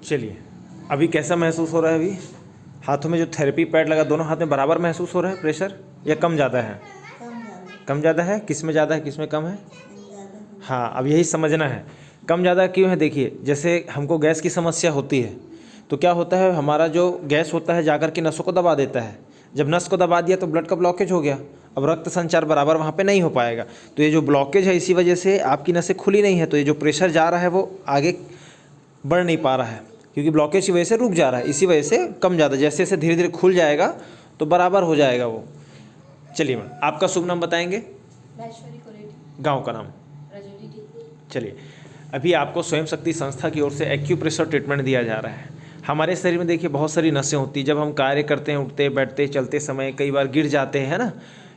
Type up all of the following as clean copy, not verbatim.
चलिए, अभी कैसा महसूस हो रहा है? अभी हाथों में जो थेरेपी पैड लगा, दोनों हाथ में बराबर महसूस हो रहा है प्रेशर या कम ज़्यादा है? कम ज़्यादा है। किस में ज़्यादा है, किस में कम है? हाँ, अब यही समझना है कम ज़्यादा क्यों है। देखिए, जैसे हमको गैस की समस्या होती है तो क्या होता है, हमारा जो गैस होता है जाकर के नसों को दबा देता है। जब नस को दबा दिया तो ब्लड का ब्लॉकेज हो गया। अब रक्त संचार बराबर वहाँ पे नहीं हो पाएगा, तो ये जो ब्लॉकेज है इसी वजह से आपकी नसें खुली नहीं है, तो ये जो प्रेशर जा रहा है वो आगे बढ़ नहीं पा रहा है, क्योंकि ब्लॉकेज की वजह से रुक जा रहा है। इसी वजह से कम ज़्यादा, जैसे जैसे धीरे धीरे खुल जाएगा तो बराबर हो जाएगा वो। चलिए मैम, आपका शुभ नाम बताएंगे? गांव का नाम? चलिए, अभी आपको स्वयं शक्ति संस्था की ओर से एक्यूप्रेशर ट्रीटमेंट दिया जा रहा है। हमारे शरीर में देखिए बहुत सारी नसें होती हैं। जब हम कार्य करते हैं, उठते बैठते चलते समय कई बार गिर जाते हैं ना,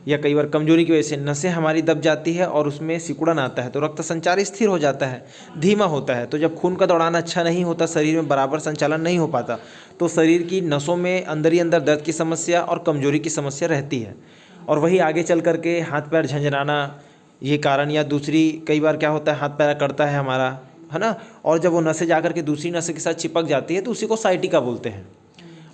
या कई बार कमजोरी की वजह से नसें हमारी दब जाती है और उसमें सिकुड़न आता है, तो रक्त संचार स्थिर हो जाता है, धीमा होता है। तो जब खून का दौड़ान अच्छा नहीं होता, शरीर में बराबर संचालन नहीं हो पाता, तो शरीर की नसों में अंदर ही अंदर दर्द की समस्या और कमजोरी की समस्या रहती है। और वही आगे चल करके हाथ पैर झंझनाना ये कारण, या दूसरी कई बार क्या होता है, हाथ पैर करता है हमारा, है ना, और जब वो नसें जाकर के दूसरी नसें के साथ चिपक जाती है तो उसी को साइटिका बोलते हैं।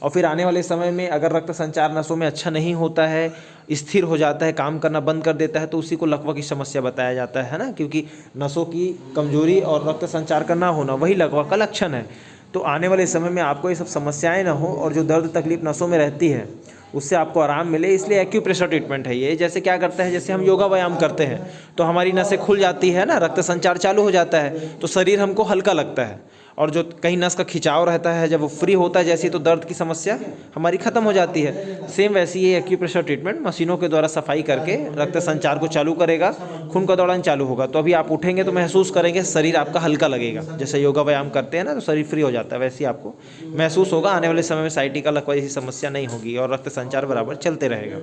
और फिर आने वाले समय में अगर रक्त संचार नसों में अच्छा नहीं होता है, स्थिर हो जाता है, काम करना बंद कर देता है, तो उसी को लकवा की समस्या बताया जाता है ना, क्योंकि नसों की कमजोरी और रक्त संचार का ना होना वही लकवा का लक्षण है। तो आने वाले समय में आपको ये सब समस्याएं ना हो और जो दर्द तकलीफ नसों में रहती है उससे आपको आराम मिले, इसलिए एक्यूप्रेशर ट्रीटमेंट है ये। जैसे क्या करता है, जैसे हम योगा व्यायाम करते हैं तो हमारी नसें खुल जाती है ना, रक्त संचार चालू हो जाता है, तो शरीर हमको हल्का लगता है, और जो कहीं नस का खिंचाव रहता है जब वो फ्री होता है जैसे, तो दर्द की समस्या हमारी ख़त्म हो जाती है। सेम वैसे ही एक्यूप्रेशर ट्रीटमेंट मशीनों के द्वारा सफाई करके रक्त संचार को चालू करेगा, खून का दौड़ान चालू होगा। तो अभी आप उठेंगे तो महसूस करेंगे शरीर आपका हल्का लगेगा। जैसे योगा व्यायाम करते हैं ना तो शरीर फ्री हो जाता है, वैसे ही आपको महसूस होगा। आने वाले समय में साइटिका लकवा जैसी समस्या नहीं होगी और रक्त संचार बराबर चलते रहेगा।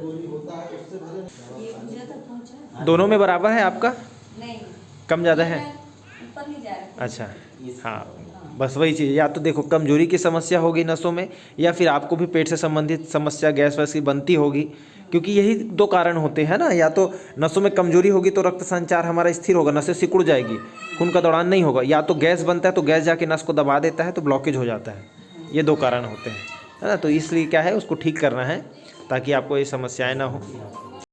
दोनों में बराबर है आपका? कम ज़्यादा है? अच्छा, हाँ, बस वही चीज़, या तो देखो कमजोरी की समस्या होगी नसों में, या फिर आपको भी पेट से संबंधित समस्या गैस वैस की बनती होगी, क्योंकि यही दो कारण होते हैं ना। या तो नसों में कमजोरी होगी तो रक्त संचार हमारा स्थिर होगा, नसें सिकुड़ जाएगी, खून का दौड़ान नहीं होगा, या तो गैस बनता है तो गैस जाके नस को दबा देता है तो ब्लॉकेज हो जाता है। ये दो कारण होते हैं, है ना। तो इसलिए क्या है, उसको ठीक करना है ताकि आपको ये समस्याएं ना हो।